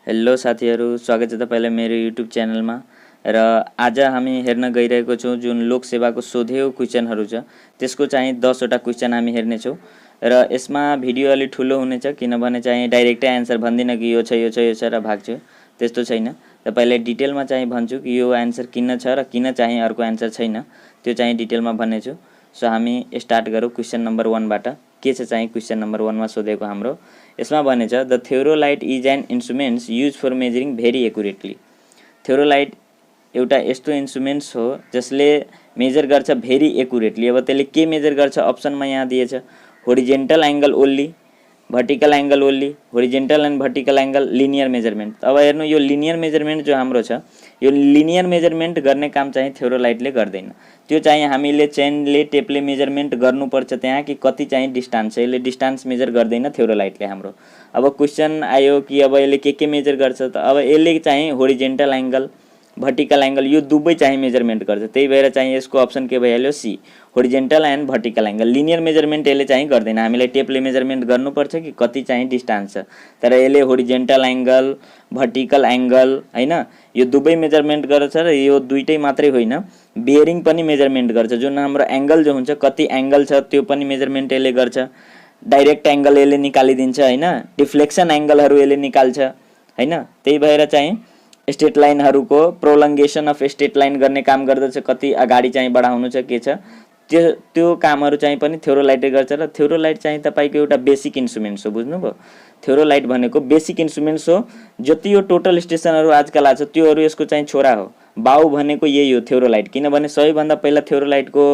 Hello साथीहरु, स्वागत छ तपाईलाई मेरो युट्युब च्यानलमा। र आज हामी हेर्न गइरहेको छौं जुन लोक सेवाको सोधेको क्वेशनहरु छ त्यसको चाहिँ 10 वटा क्वेशन हामी हेर्ने छौं। र यसमा भिडियो अलि ठुलो हुनेछ किनभने चाहिँ डाइरेक्टै आन्सर भन्दिन कि यो छ र भाग्छु, त्यस्तो छैन। तपाईलाई डिटेलमा चाहिँ भन्छु कि यो आन्सर किन छ र किन चाहिँ अर्को आन्सर छैन, त्यो चाहिँ डिटेलमा भन्नेछु। सो हामी स्टार्ट गरौँ क्वेशन नम्बर 1 बाट। के छ चाहिँ क्वेशन नम्बर 1 मा सोधेको हाम्रो, यसमा भनेछ the theodolite is an instruments use for measuring very accurately. Theodolite एउटा यस्तो इन्स्ट्रुमेन्ट्स हो जसले मेजर गर्छ भेरी एक्युरेटली। अब त्यसले के मेजर गर्छ अप्सनमा यहाँ दिएछ, horizontal angle only, vertical angle only, horizontal and vertical angle, linear measurement. अब हेर्नु यो लिनियर मेजरमेन्ट जो हाम्रो छ, यो लिनियर मेजरमेन्ट गर्ने काम चाहिँ थ्योरोलाइटले गर्दैन। त्यो चाहिँ हामीले चेनले टेपले मेजरमेन्ट गर्नुपर्छ त्यहाँ कि कति चाहिँ डिस्टेन्स छ, यसले डिस्टेन्स मेजर गर्दैन थ्योरोलाइटले हाम्रो। अब क्वेशन आयो कि अब यसले के मेजर गर्छ त, अब यसले चाहिँ होरिजेन्टल एंगल भर्टिकल एंगल यो दुवै चाहिँ मेजरमेन्ट गर्छ। त्यही भएर चाहिँ यसको अप्सन के भइहाल्यो, C, horizontal and vertical angle. Linear measurement यसले चाहिँ गर्दैन, हामीलाई टेपले मेजरमेन्ट गर्नुपर्छ कि कति चाहिँ डिस्टेन्स छ, तर यसले होरिजेन्टल एंगल भर्टिकल एंगल हैन यो दुवै मेजरमेन्ट गर्छ। र यो दुईटै मात्रै होइन, बेयरिङ पनि मेजरमेन्ट गर्छ। जुन हाम्रो एंगल जो हुन्छ, कति एंगल छ त्यो पनि मेजरमेन्ट यसले गर्छ। डाइरेक्ट एंगल यसले निकालिदिन्छ हैन, डिफ्लेक्सन एंगलहरु यसले निकाल्छ हैन। त्यही भएर चाहिँ स्ट्रेट लाइनहरुको प्रोलंगेसन अफ स्ट्रेट लाइन गर्ने काम गर्दछ, कति अगाडि चाहिँ बढाउनु छ के छ त्यो कामहरु चाहिँ पनि थ्योरोलाइटले गर्छ। र थ्योरोलाइट चाहिँ तपाईको एउटा बेसिक इन्स्ट्रुमेन्ट्स हो, बुझ्नुभयो। थ्योरोलाइट भनेको बेसिक इन्स्ट्रुमेन्ट्स हो। जति यो टोटल स्टेशनहरु आजकल आछ त्योहरु यसको चाहिँ छोरा हो। बाउ भनेको यही हो थ्योरोलाइट, किनभने सबैभन्दा पहिला थ्योरोलाइटको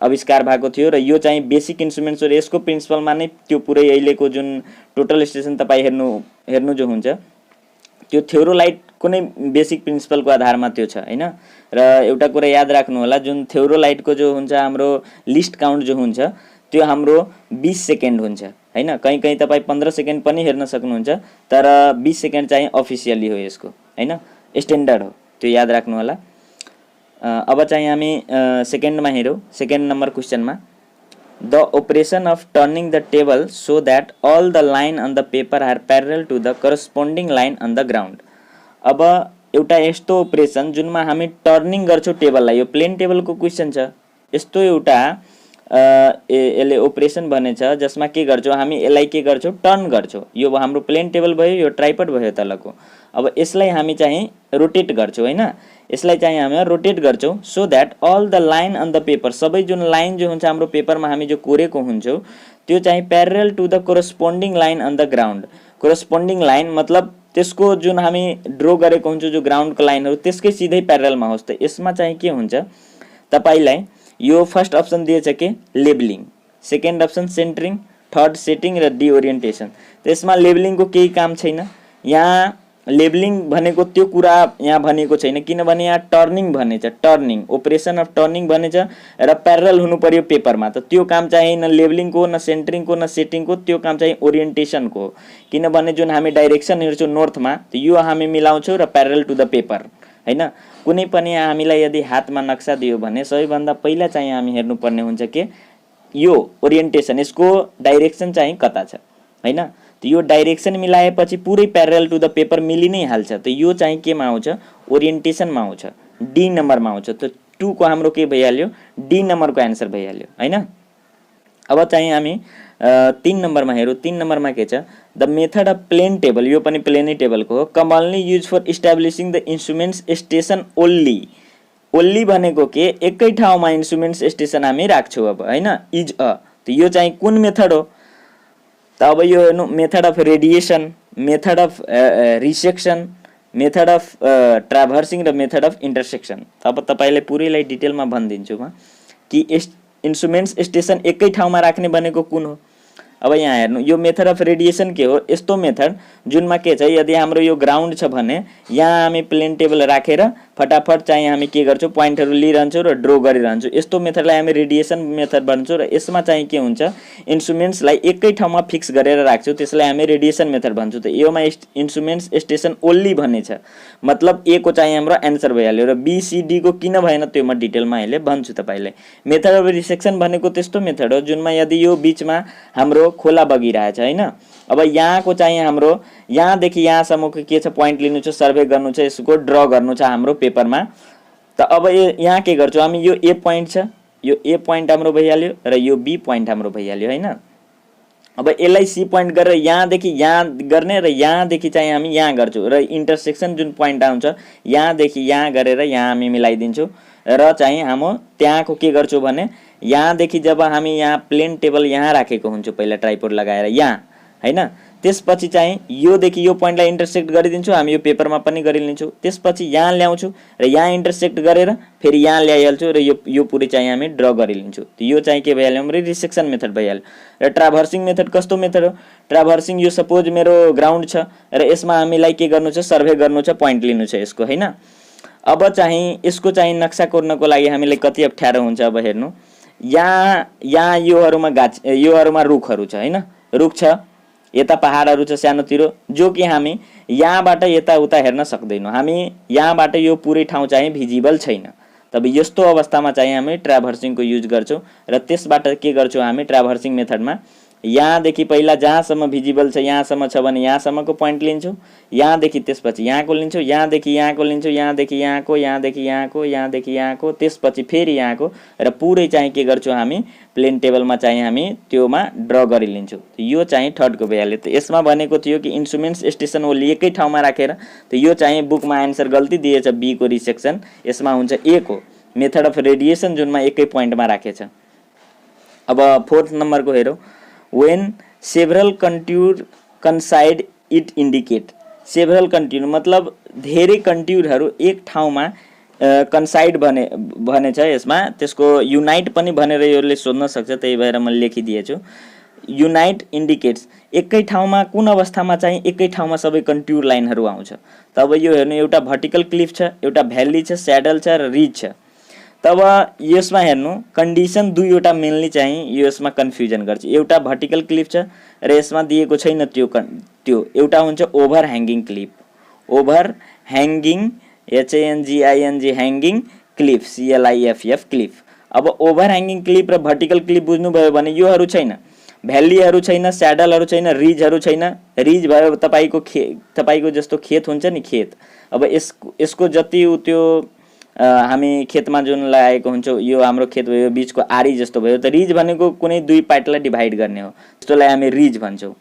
आविष्कार भएको थियो। र यो चाहिँ बेसिक इन्स्ट्रुमेन्ट्स हो। यसको प्रिन्सिपलमा नै त्यो पुरै अहिलेको जुन टोटल स्टेशन तपाई हेर्नु जो हुन्छ त्यो थ्योरोलाइट कुनै बेसिक प्रिन्सिपलको आधारमा त्यो छ हैन। र एउटा कुरा याद राख्नु होला, जुन थ्योरोलाइटको जो हुन्छ हाम्रो लिस्ट काउन्ट जो हुन्छ त्यो हाम्रो 20 सेकेन्ड हुन्छ हैन। कहीं कहीं तपाई 15 सेकेन्ड पनि हेर्न सक्नुहुन्छ, तर 20 सेकेन्ड चाहिँ अफिसियली हो यसको हैन, स्ट्यान्डर्ड हो, त्यो याद राख्नु होला। अब चाहिँ हामी सेकेन्डमा हेरौँ, सेकेन्ड नम्बर क्वेशनमा। The operation of turning the table so that all the line on the paper are parallel to the corresponding line on the ground। अब एउटा यस्तो ऑपरेशन जुनमा हामी टर्निङ गर्छौं टेबललाई, यो प्लेन टेबलको क्वेशन छ, यस्तो एउटा यसले ऑपरेशन भनेछ जसमा के गर्छौं हामी, यसलाई के गर्छौं टर्न गर्छौं। यो हाम्रो प्लेन टेबल भयो, यो ट्राइपड भयो तलको। अब यसलाई हामी चाहिँ रोटेट गर्छौं हैन, यसलाई चाहिँ हामी रोटेट गर्छौं so that all the line on the paper, सबै जुन लाइन जो हुन्छ हाम्रो पेपरमा हामी जो कोरेको हुन्छौं त्यो चाहिँ parallel to the corresponding line on the ground. Corresponding line मतलब त्यसको जुन हामी ड्रो गरेको हुन्छ जो ग्राउन्डको लाइनहरु त्यसकै सिधै प्यारललमा होस्। त यसमा चाहिँ के हुन्छ, तपाईलाई यो फर्स्ट अप्सन दिएछ के labelling, second option centring, third setting र डी ओरिएन्टेसन। त्यसमा लेबलिङको केही काम छैन। यहाँ लेबलिङ भनेको त्यो कुरा यहाँ भनेको छैन, किनभने यहाँ टर्निङ भनेछ, टर्निङ ऑपरेशन अफ टर्निङ भनेछ र प्यारलल हुनु पर्यो पेपरमा। त त्यो काम चाहिँ न लेबलिङको न सेन्टरिङको न सेटिङको, त्यो काम चाहिँ ओरिएन्टेसनको हो। किनभने जुन हामी डाइरेक्सन हेर्छौं नर्थमा, त यो हामी मिलाउँछौं र प्यारलल टु द पेपर हैन। कुनै पनि हामीलाई यदि हातमा नक्सा दियो भने सबैभन्दा पहिला चाहिँ हामी हेर्नुपर्ने हुन्छ के यो ओरिएन्टेसन, यसको डाइरेक्सन चाहिँ कता छ हैन। त यो डाइरेक्सन मिलाएपछि पुरै प्यारलल टु द पेपर मिलि नै हाल्छ। त यो चाहिँ केमा आउँछ, ओरिएन्टेसनमा आउँछ, डी नम्बरमा आउँछ। त 2 को हाम्रो के भइहाल्यो, डी नम्बरको आन्सर भइहाल्यो हैन। अब चाहिँ हामी 3 नम्बरमा हेरौँ। 3 नम्बरमा के छ, the method of plane table, यो पनि प्लेनै टेबलको हो, commonly use for establishing the instruments station only. Only भनेको के, एकै ठाउँमा इन्स्ट्रुमेन्ट्स स्टेशन हामी राख्छौं अब हैन, इज अ। त यो चाहिँ कुन मेथड हो त, अब यो हेर्नु, method of radiation, method of resection, method of traversing र मेथड अफ इन्टरसेक्सन। अब तपाईलाई पुरैलाई डिटेलमा भन्दिन्छु म कि इन्स्ट्रुमेन्ट्स स्टेशन एकै ठाउँमा राख्ने भनेको कुन हो। अब यहाँ हेर्नु, यो मेथड अफ रेडिएसन के हो, यस्तो मेथड जुनमा के छ, यदि हाम्रो यो ग्राउन्ड छ भने यहाँ हामी प्लेन टेबल राखेर फटाफट चाहिँ हामी के गर्छौं, प्वाइन्टहरु लिइरहन्छौं र ड्रो गरिरहन्छौं। यस्तो मेथडलाई हामी रेडिएसन मेथड भन्छौं। र यसमा चाहिँ के हुन्छ, इन्स्ट्रुमेन्ट्सलाई एकै ठाउँमा फिक्स गरेर राख्छौं, त्यसलाई हामी रेडिएसन मेथड भन्छौं। त योमा इन्स्ट्रुमेन्ट्स स्टेशन ओन्ली भन्ने छ, मतलब ए को चाहिँ हाम्रो आन्सर भइहाल्यो। र बी सी डी को किन भएन त्यो म डिटेलमा अहिले भन्छु तपाईलाई। मेथड अफ रिसेक्सन भनेको त्यस्तो मेथड हो जुनमा यदि यो बीचमा हाम्रो यो खोला बगिरहेछ हैन। अब यहाँको चाहिँ हाम्रो यहाँदेखि यहाँसम्मको के छ पोइन्ट लिनु छ, सर्भे गर्नु छ, यसको ड्र गर्नु छ हाम्रो पेपरमा। त अब यहाँ के गर्छौँ हामी, यो ए पोइन्ट छ, यो ए पोइन्ट हाम्रो भइहाल्यो र यो बी पोइन्ट हाम्रो भइहाल्यो हैन। अब यसलाई सी पोइन्ट गरेर यहाँदेखि यहाँ गर्ने र यहाँदेखि चाहिँ हामी यहाँ गर्छौँ र इन्टरसेक्सन जुन पोइन्ट आउँछ यहाँदेखि यहाँ गरेर यहाँ हामी मिलाइदिन्छौँ र चाहिँ हाम्रो त्यहाँको के गर्छौँ भने यहाँदेखि जब हामी यहाँ प्लेन टेबल यहाँ राखेको हुन्छौँ पहिला ट्राइपोड लगाएर यहाँ हैन, त्यसपछि चाहिँ योदेखि यो पोइन्टलाई इन्टरसेक्ट गरिदिन्छु, हामी यो पेपरमा पनि गरिलिन्छौँ। त्यसपछि यहाँ ल्याउँछु र यहाँ इन्टरसेक्ट गरेर फेरि यहाँ ल्याइहाल्छु र यो पुरै चाहिँ हामी ड्र गरिलिन्छौँ। यो चाहिँ के भइहाल्यो हाम्रो रिसेक्सन मेथड भइहाल्यो। र ट्राभर्सिङ मेथड कस्तो मेथड हो, ट्राभर्सिङ यो सपोज मेरो ग्राउन्ड छ र यसमा हामीलाई के गर्नु छ, सर्भे गर्नु छ, पोइन्ट लिनु छ यसको हैन। अब चाहिँ यसको चाहिँ नक्सा कोर्नको लागि हामीलाई कति अप्ठ्यारो हुन्छ। अब हेर्नु यहाँ योहरूमा रुखहरू छ हैन, रुख छ, यता पहाडहरू छ सानोतिरो, जो कि हामी यहाँबाट यताउता हेर्न सक्दैनौँ। हामी यहाँबाट यो पुरै ठाउँ चाहिँ भिजिबल छैन। तब यस्तो अवस्थामा चाहिँ हामी ट्राभर्सिङको युज गर्छौँ र त्यसबाट के गर्छौँ हामी ट्राभर्सिङ मेथडमा यहाँदेखि पहिला जहाँसम्म भिजिबल छ यहाँसम्म छ भने यहाँसम्मको पोइन्ट लिन्छौँ, यहाँदेखि त्यसपछि यहाँको लिन्छौँ, यहाँदेखि यहाँको लिन्छौँ, यहाँदेखि यहाँको, यहाँदेखि यहाँको, यहाँदेखि यहाँको, त्यसपछि फेरि यहाँको र पुरै चाहिँ के गर्छौँ हामी प्लेन टेबलमा चाहिँ हामी त्योमा ड्र गरिलिन्छौँ। यो चाहिँ थर्डको भइहाल्यो। त यसमा भनेको थियो कि इन्स्ट्रुमेन्ट्स स्टेसन ओन्ली एकै ठाउँमा राखेर, त यो चाहिँ बुकमा एन्सर गल्ती दिएछ, बी को रिसेक्सन। यसमा हुन्छ ए को मेथड अफ रेडिएसन जुनमा एकै पोइन्टमा राखेछ। अब फोर्थ नम्बरको हेरौँ, when several contour coincide it indicate। several contour मतलब धेरै कन्ट्युरहरू एक ठाउँमा कन्साइड भने छ, यसमा त्यसको युनाइट पनि भनेर यसले सोध्न सक्छ, त्यही भएर मैले लेखिदिएछु। युनाइट इन्डिकेट्स एकै ठाउँमा कुन अवस्थामा चाहिँ एकै ठाउँमा सबै कन्ट्युर लाइनहरू आउँछ। तब यो हेर्नु, एउटा भर्टिकल क्लिफ छ, एउटा भ्याली छ, स्याडल छ र रिज छ। तब यसमा हेर्नु कन्डिसन दुईवटा मेनली चाहिँ यसमा कन्फ्युजन गर्छ। एउटा भर्टिकल क्लिफ छ र यसमा दिएको छैन त्यो एउटा हुन्छ over hanging Cliff, over hanging HANGING hanging Cliff CLIFF Cliff. अब ओभर ह्याङ्गिङ क्लिफ र भर्टिकल क्लिफ बुझ्नुभयो भने योहरू छैन, भ्यालीहरू छैन, स्याडलहरू छैन, रिजहरू छैन। रिज भयो तपाईँको जस्तो खेत हुन्छ नि, खेत। अब यसको जति त्यो हामी खेतमा जुन लगाएको हुन्छ यो हाम्रो खेत भयो, बीचको आरी जस्तो भयो, त रिज भनेको कुनै दुई पार्टलाई डिभाइड गर्ने हो, त्यस्तोलाई हामी रिज भन्छौँ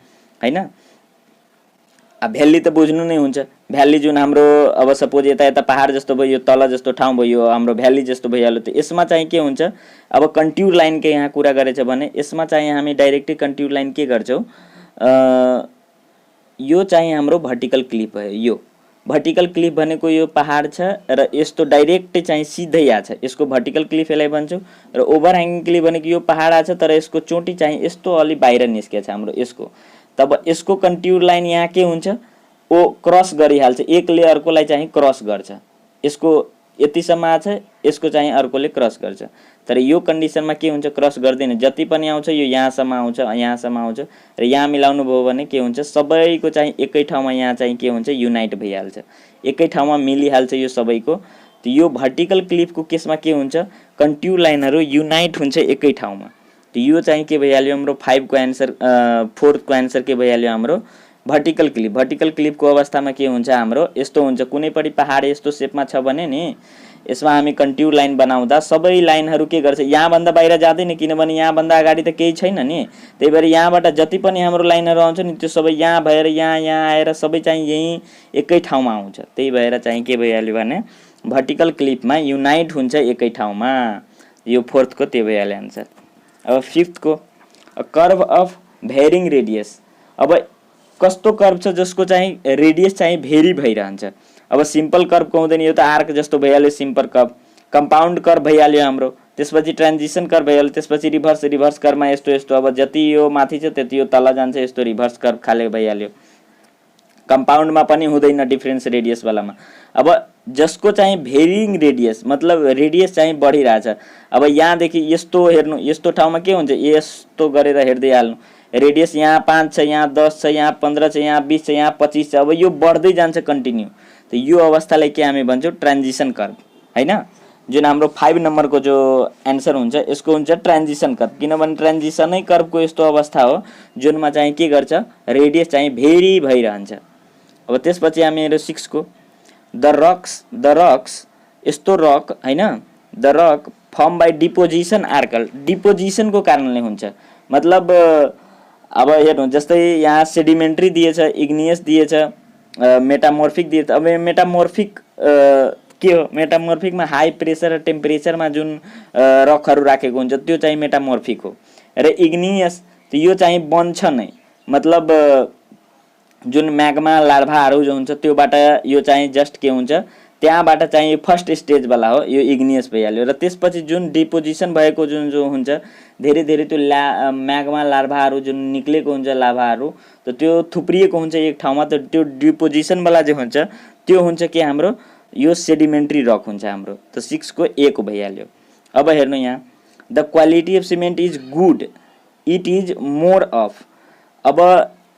हैन। भ्याली त बुझ्नु नै हुन्छ, भ्याली जुन हाम्रो अब सपोज यता पहाड जस्तो भयो, यो तल जस्तो ठाउँ भयो, यो हाम्रो भ्याली जस्तो भइहाल्यो। त यसमा चाहिँ के हुन्छ, अब कन्ट्युर लाइनकै यहाँ कुरा गरेछ भने यसमा चाहिँ हामी डाइरेक्टली कन्ट्युर लाइन के गर्छौँ, यो चाहिँ हाम्रो भर्टिकल क्लिफ भयो। यो भर्टिकल क्लिफ भनेको यो पहाड छ र यस्तो डाइरेक्ट चाहिँ सिधै आछ, यसको भर्टिकल क्लिफ यसलाई भन्छौँ। र ओभर ह्याङ्गिङ क्लिफ भनेको यो पहाड आछ तर यसको चोटी चाहिँ यस्तो अलि बाहिर निस्केछ हाम्रो यसको। तब यसको कन्ट्युर लाइन यहाँ के हुन्छ, ओ क्रस गरिहाल्छ, एकले अर्कोलाई चाहिँ क्रस गर्छ। यसको यतिसम्म आछ, यसको चाहिँ अर्कोले क्रस गर्छ। तर यो कन्डिसनमा के हुन्छ, क्रस गर्दैन, जति पनि आउँछ यो यहाँसम्म आउँछ, यहाँसम्म आउँछ र यहाँ मिलाउनु भयो भने के हुन्छ, सबैको चाहिँ एकै ठाउँमा यहाँ चाहिँ के हुन्छ, युनाइट भइहाल्छ, एकै ठाउँमा मिलिहाल्छ यो सबैको। त यो भर्टिकल क्लिफको केसमा के हुन्छ, कन्ट्युर लाइनहरू युनाइट हुन्छ एकै ठाउँमा। त यो चाहिँ के भइहाल्यो हाम्रो 5 को एन्सर, 4 को एन्सर के भइहाल्यो हाम्रो भर्टिकल क्लिफ। भर्टिकल क्लिफको अवस्थामा के हुन्छ हाम्रो यस्तो हुन्छ, कुनै पनि पहाड यस्तो सेपमा छ भने नि यसमा हामी कन्ट्युर लाइन बनाउँदा सबै लाइनहरू के गर्छ, यहाँभन्दा बाहिर जाँदैन, किनभने यहाँभन्दा अगाडि त केही छैन नि। त्यही भएर यहाँबाट जति पनि हाम्रो लाइनहरू आउँछ नि त्यो सबै यहाँ भएर यहाँ आएर सबै चाहिँ यहीँ एकै ठाउँमा आउँछ। त्यही भएर चाहिँ के भइहाल्यो भने भर्टिकल क्लिफमा युनाइट हुन्छ एकै ठाउँमा। यो फोर्थको त्यो भइहाल्यो एन्सर। अब फिफ्थको कर्भ अफ भेरिङ रेडियस। अब कस्तो कर्भ छ जसको चाहिँ रेडियस चाहिँ भेरी भइरहन्छ। अब सिम्पल कर्भ हुँदैन, यो त आर्क जस्तो भइहाल्यो सिम्पल कर्भ। कम्पाउन्ड कर्भ भइहाल्यो हाम्रो, त्यसपछि ट्रान्जिसन कर्भ भइहाल्यो, त्यसपछि रिभर्स कर्भमा यस्तो अब जति यो माथि छ त्यति यो तल जान्छ, यस्तो रिभर्स कर्भ खाले भइहाल्यो। कम्पाउन्डमा पनि हुँदैन डिफरेन्स रेडियस वालामा। अब जसको चाहिँ भेरिङ रेडियस मतलब रेडियस चाहिँ बढिरहेछ। अब यहाँदेखि यस्तो हेर्नु, यस्तो ठाउँमा के हुन्छ, यस्तो गरेर हेर्दै हाल्नु, रेडियस यहाँ 5 छ, यहाँ 10 छ, यहाँ 15 छ, यहाँ 20 छ, यहाँ 25 छ। अब यो बढ्दै जान्छ कन्टिन्यू। त यो अवस्थालाई के हामी भन्छौँ, ट्रान्जिसन कर्भ हैन। जुन हाम्रो 5 नम्बरको जो एन्सर हुन्छ यसको हुन्छ ट्रान्जिसन कर्व, किनभने ट्रान्जिसनै कर्वको यस्तो अवस्था हो जुनमा चाहिँ के गर्छ, रेडियस चाहिँ भेरी भइरहन्छ। अब त्यसपछि हामीहरू 6 को द रक्स यस्तो रक हैन, the rock form by deposition आर्कल, डिपोजिसनको कारणले हुन्छ। मतलब अब हेर्नु जस्तै यहाँ सेडिमेन्ट्री दिएछ, इग्नियस दिएछ, मेटामोर्फिक दिएछ। अब मेटामोर्फिक के हो, मेटामोर्फिकमा हाई प्रेसर र टेम्परेचरमा जुन रकहरू राखेको हुन्छ त्यो चाहिँ मेटामोर्फिक हो। र इग्नियस यो चाहिँ बन्छ नै, मतलब जुन म्याग्मा लार्भाहरू जो हुन्छ त्योबाट यो चाहिँ जस्ट के हुन्छ, त्यहाँबाट चाहिँ फर्स्ट स्टेजवाला हो, यो इग्नियस भइहाल्यो। र त्यसपछि जुन डिपोजिसन भएको जुन जो हुन्छ धेरै धेरै त्यो म्याग्मा लार्भाहरू जुन निक्लेको हुन्छ लाभाहरू, त त्यो थुप्रिएको हुन्छ एक ठाउँमा, त त्यो डिपोजिसनवाला जो हुन्छ त्यो हुन्छ के हाम्रो यो सेडिमेन्ट्री रक हुन्छ हाम्रो। त 6 को ए को भइहाल्यो। अब हेर्नु यहाँ the quality of cement is good, it is more of. अब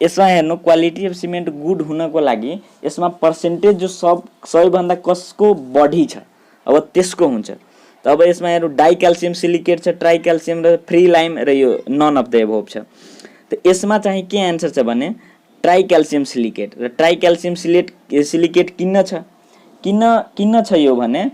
यसमा हेर्नु क्वालिटी अफ सिमेन्ट गुड हुनको लागि यसमा पर्सेन्टेज जो सबैभन्दा कसको बढी छ अब त्यसको हुन्छ। त अब यसमा हेर्नु डाइ क्याल्सियम सिलिकेट छ, ट्राई क्याल्सियम र फ्री लाइम र यो नन अफ द एबोभ छ। त यसमा चाहिँ के एन्सर छ भने ट्राई क्याल्सियम सिलिकेट। र ट्राई क्याल्सियम सिलिकेट किन छ, किन छ यो भने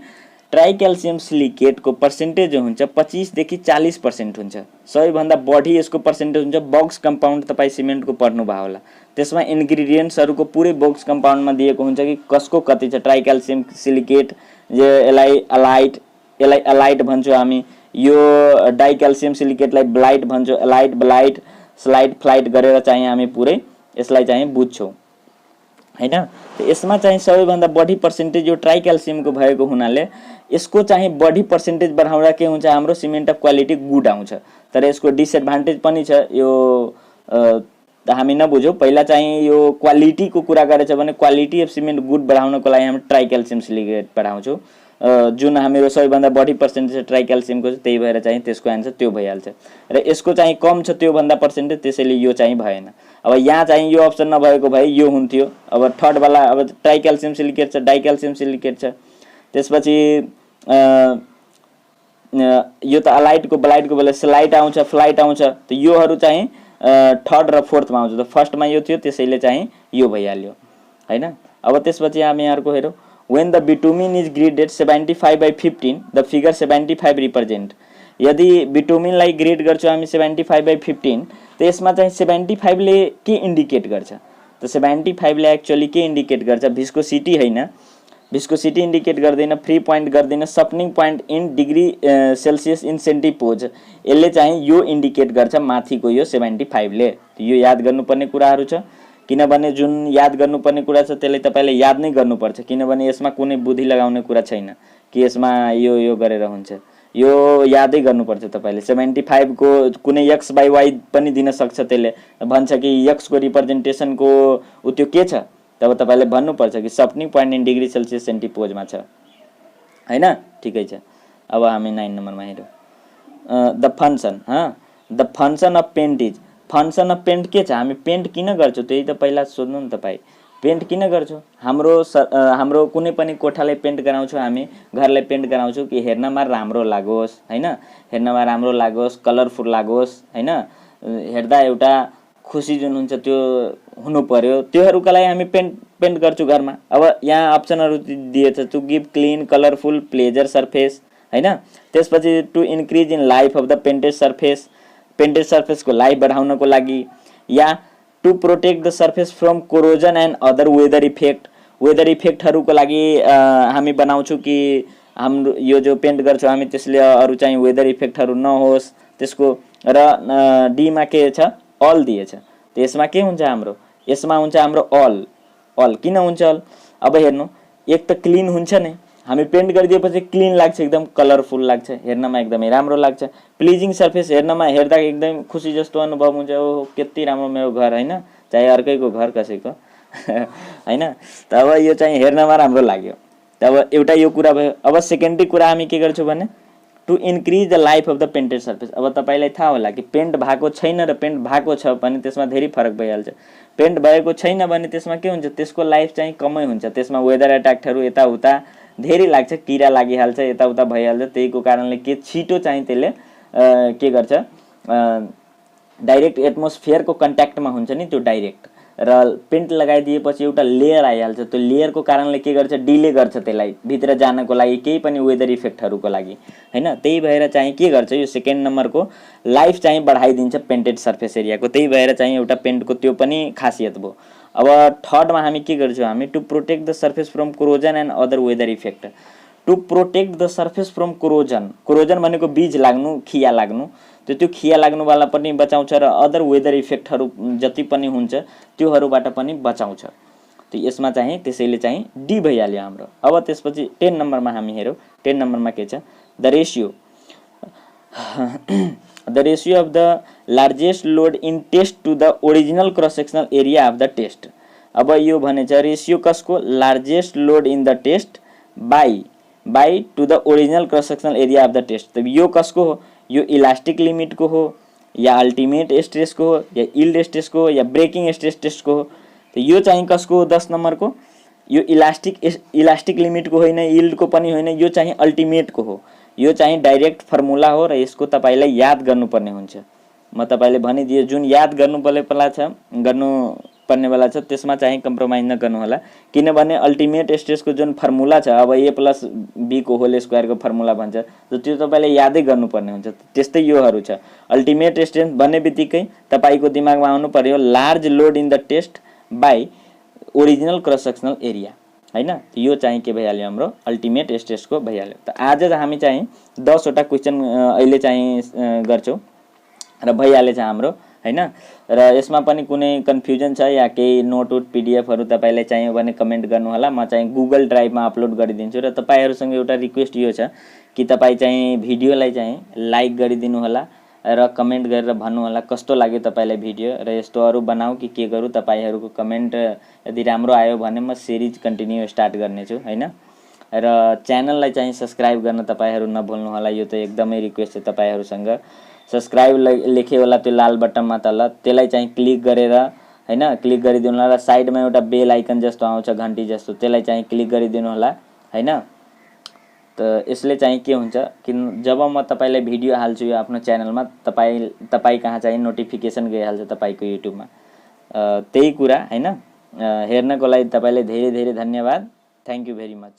ट्राई क्याल्सियम सिलिकेटको पर्सेन्टेज जो हुन्छ 25 देखि 40% हुन्छ। सबैभन्दा बढी यसको पर्सेन्टेज हुन्छ बक्स कम्पाउन्ड, तपाईँ सिमेन्टको पढ्नु भयो होला, त्यसमा इन्ग्रिडियन्ट्सहरूको पुरै बक्स कम्पाउन्डमा दिएको हुन्छ कि कसको कति छ। ट्राई क्याल्सियम सिलिकेट यसलाई अलाइट भन्छौँ हामी, यो डाइ क्याल्सियम सिलिकेटलाई ब्लाइट भन्छौँ, ब्लाइट स्लाइड फ्लाइट गरेर चाहिँ हामी पुरै यसलाई चाहिँ बुझ्छौँ हैन। यसमा चाहिँ सबैभन्दा बढी पर्सेन्टेज यो ट्राई क्याल्सियमको भएको हुनाले यसको चाहिँ बढी पर्सेन्टेज बढाउँदा के हुन्छ, हाम्रो सिमेन्ट अफ क्वालिटी गुड आउँछ। तर यसको डिसएडभान्टेज पनि छ, यो हामी नबुझौँ। पहिला चाहिँ यो क्वालिटीको कुरा गरेछ भने क्वालिटी अफ सिमेन्ट गुड बढाउनको लागि हामी ट्राई क्याल्सियम सिलिकेट पढाउँछौँ, जुन हाम्रो सबैभन्दा बढी पर्सेन्टेज ट्राई क्याल्सियमको छ, त्यही भएर चाहिँ त्यसको एन्सर त्यो भइहाल्छ। र यसको चाहिँ कम छ त्योभन्दा पर्सेन्टेज, त्यसैले यो चाहिँ भएन। अब यहाँ चाहिँ यो अप्सन नभएको भए यो हुन्थ्यो। अब थर्डवाला अब ट्राई क्याल्सियम सिलिकेट छ, डाइ क्याल्सियम सिलिकेट छ, त्यसपछि यो त अलाइटको ब्लाइटको बेला स्लाइट आउँछ, फ्लाइट आउँछ। त योहरू चाहिँ थर्ड र फोर्थमा आउँछ। त फर्स्टमा यो थियो त्यसैले चाहिँ यो भइहाल्यो हैन। अब त्यसपछि हामी अर्को हेरौँ, when the bitumen is graded 75/15 the figure 75 represent। यदि बिटुमिनलाई ग्रेड गर्छौँ हामी 75/15 त यसमा चाहिँ 75 ले के इन्डिकेट गर्छ, त 75 ले एक्चुअली के इन्डिकेट गर्छ, भिस्कोसिटी हैन, भिस्कोसिटी इन्डिकेट गर्दैन, फ्री पोइन्ट गर्दैन, softening point in degree Celsius in centipoise, यसले चाहिँ यो इन्डिकेट गर्छ माथिको यो 75 ले। यो याद गर्नुपर्ने कुराहरू छ, किनभने जुन याद गर्नुपर्ने कुरा छ त्यसले तपाईँले याद नै गर्नुपर्छ, किनभने यसमा कुनै बुद्धि लगाउने कुरा छैन कि यसमा यो गरेर हुन्छ, यो यादै गर्नुपर्छ तपाईँले। 75 को कुनै x/y पनि दिन सक्छ, त्यसले भन्छ कि x को रिप्रेजेन्टेसनको त्यो के छ, तब तपाईँले भन्नुपर्छ कि softening point in degree Celsius सेन्टिपोजमा छ हैन। ठिकै छ। अब हामी 9 नम्बरमा हेरौँ the function. The function of paint is, function of paint के छ, हामी पेन्ट किन गर्छौँ त्यही त पहिला सोध्नु नि तपाईँ, पेन्ट किन गर्छौँ। हाम्रो कुनै पनि कोठालाई पेन्ट गराउँछौँ हामी, घरलाई पेन्ट गराउँछौँ कि हेर्नमा राम्रो लागोस् हैन, हेर्नमा राम्रो लागोस्, कलरफुल लागोस् हैन, हेर्दा एउटा खुसी जुन हुन्छ त्यो हुनु पर्यो, त्योहरूका लागि हामी पेन्ट गर्छौँ घरमा। अब यहाँ अप्सनहरू दिएछ, to give clean colourful pleasure surface हैन, त्यसपछि to increase in life of the painted surface, painted सर्फेसको लाइफ बढाउनको लागि, या to protect the surface from corrosion and other weather effect, weather इफेक्टहरूको लागि हामी बनाउँछौँ कि हाम्रो यो जो पेन्ट गर्छौँ हामी त्यसले अरू चाहिँ वेदर इफेक्टहरू नहोस् त्यसको। र डीमा के छ, अल दिएछ, त यसमा के हुन्छ हाम्रो, यसमा हुन्छ हाम्रो अल। किन हुन्छ अल, अब हेर्नु एक त क्लिन हुन्छ नै, हामी पेन्ट गरिदिएपछि क्लिन लाग्छ, एकदम कलरफुल लाग्छ, हेर्नमा एकदमै राम्रो लाग्छ, प्लिजिङ सर्फेस, हेर्दा एकदम खुसी जस्तो अनुभव हुन्छ, ओ कति राम्रो मेरो घर हैन, चाहे अर्कैको घर कसैको हैन। त अब यो चाहिँ हेर्नमा राम्रो लाग्यो। त अब एउटा यो कुरा भयो। अब सेकेन्डरी कुरा हामी के गर्छौँ भने to increase the life of the painted surface. अब तपाईँलाई थाहा होला कि पेन्ट भएको छैन र पेन्ट भएको छ भने त्यसमा धेरै फरक भइहाल्छ। पेन्ट भएको छैन भने त्यसमा के हुन्छ, त्यसको लाइफ चाहिँ कमै हुन्छ, त्यसमा वेदर एट्याकहरू यताउता धेरै लाग्छ, किरा लागिहाल्छ, यताउता भइहाल्छ। त्यहीको कारणले के छिटो चाहिँ त्यसले के गर्छ, डाइरेक्ट एटमोस्फियरको कन्ट्याक्टमा हुन्छ नि त्यो डाइरेक्ट, र पेन्ट लगाइदिएपछि एउटा लेयर आइहाल्छ। त्यो लेयरको कारणले के गर्छ, डिले गर्छ त्यसलाई भित्र जानको लागि, केही पनि वेदर इफेक्टहरूको लागि हैन। त्यही भएर चाहिँ के गर्छ, यो सेकेन्ड नम्बरको लाइफ चाहिँ बढाइदिन्छ पेन्टेड सर्फेस एरियाको। त्यही भएर चाहिँ एउटा पेन्टको त्यो पनि खासियत भयो। अब थर्डमा हामी के गर्छौँ, हामी to protect the surface from corrosion and other weather effect. To protect the surface from corrosion, corrosion भनेको बीज लाग्नु, खिया लाग्नु, त्यो खिया लाग्नुवाला पनि बचाउँछ र अदर वेदर इफेक्टहरू जति पनि हुन्छ त्योहरूबाट पनि बचाउँछ। त्यो यसमा चाहिँ त्यसैले चाहिँ डी भइहाल्यो हाम्रो। अब त्यसपछि 10 नम्बरमा हामी हेरौँ। 10 नम्बरमा के छ, the ratio of the largest load in test to the original cross sectional area of the test. अब यो भनेछ रेसियो कसको, largest load in the test by to the original cross sectional area of the test. तब यो कसको हो, यो elastic लिमिटको हो, या अल्टिमेट स्ट्रेसको हो, या यील्ड स्ट्रेसको हो, या ब्रेकिङ स्ट्रेस टेस्टको हो। तो यो चाहिँ कसको हो, 10 नम्बरको, यो इलास्टिक लिमिटको होइन, यील्डको पनि होइन, यो चाहिँ अल्टिमेटको हो। यो चाहिँ डाइरेक्ट फर्मुला हो र यसको तपाईलाई याद गर्नुपर्ने हुन्छ। म तपाईले भनिदिए जुन याद गर्नुपर्ने वाला छ त्यसमा चाहिँ कम्प्रोमाइज नगर्नु होला, किनभने अल्टिमेट स्ट्रेसको जुन फर्मुला छ, अब a + b को होल स्क्वायरको फर्मुला भन्छ, त्यो तपाईले यादै गर्नुपर्ने हुन्छ। त्यस्तै योहरू छ। अल्टिमेट स्ट्रेस भन्ने बित्तिकै तपाईको दिमागमा आउनु पर्यो large load in the test by original cross sectional area हैन। यो चाहिँ के भइहाल्यो, हाम्रो अल्टिमेट स्ट्रेसको भइहाल्यो। त आज हामी चाहिँ 10 वटा क्वेशन अहिले चाहिँ गर्छौं र भइहालेछ हाम्रो हैन। र यसमा पनि कुनै कन्फ्युजन छ या केही नोट पीडीएफहरु तपाईलाई चाहियो भने कमेन्ट गर्नु होला, म चाहिँ गुगल ड्राइभमा अपलोड गरिदिन्छु। र तपाईहरुसँग एउटा रिक्वेस्ट यो छ कि तपाई चाहिँ भिडियोलाई चाहिँ लाइक गरिदिनु होला र कमेन्ट गरेर भन्नु होला कस्तो लाग्यो तपाईलाई भिडियो, र यस्तो अरु बनाऊ कि के गरौ। तपाईहरुको कमेन्ट यदि राम्रो आयो भने म सिरिज कन्टिन्यू स्टार्ट गर्ने छु हैन। र च्यानललाई चाहिँ सब्स्क्राइब गर्न तपाईहरु नभुल्नु होला, यो त एकदमै रिक्वेस्ट छ तपाईहरुसँग। सब्स्क्राइब लेखे होला त्यो लाल बटनमा तल, त्यसलाई चाहिँ क्लिक गरेर हैन, क्लिक गरिदिनु होला। र साइडमा एउटा बेल आइकन जस्तो आउँछ घण्टी जस्तो, त्यसलाई चाहिँ क्लिक गरिदिनु होला हैन। त यसले चाहिँ के हुन्छ कि जब म तपाईलाई भिडियो हाल्छु यो आफ्नो च्यानलमा, तपाई कहाँ चाहिँ नोटिफिकेसन गइहाल्छ तपाईको युट्युबमा। त्यही कुरा हैन। हेर्नको लागि तपाईलाई धेरै धेरै धन्यवाद। Thank you very much.